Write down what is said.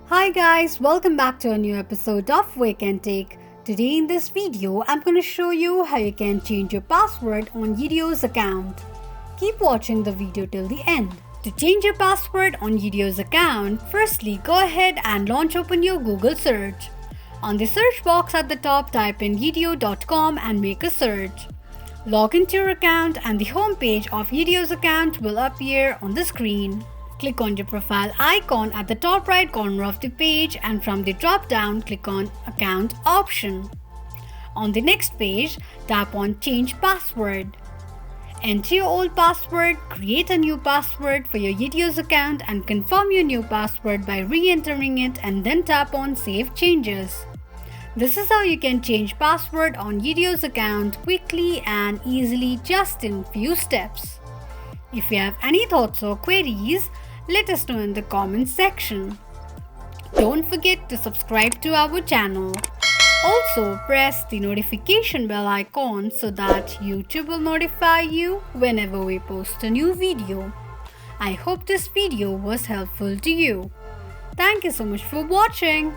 Hi guys, welcome back to a new episode of Wake&Tech. Today in this video, I'm going to show you how you can change your password on Yidio's account. Keep watching the video till the end. To change your password on Yidio's account, firstly go ahead and open your Google search. On the search box at the top, type in yidio.com and make a search. Log into your account and the home page of Yidio's account will appear on the screen. Click on your profile icon at the top right corner of the page and from the drop down click on Account option. On the next page, tap on Change Password. Enter your old password, create a new password for your Yidio's account and confirm your new password by re-entering it and then tap on Save Changes. This is how you can change password on Yidio's account quickly and easily just in few steps. If you have any thoughts or queries, let us know in the comments section. Don't forget to subscribe to our channel. Also, press the notification bell icon so that YouTube will notify you whenever we post a new video. I hope this video was helpful to you. Thank you so much for watching.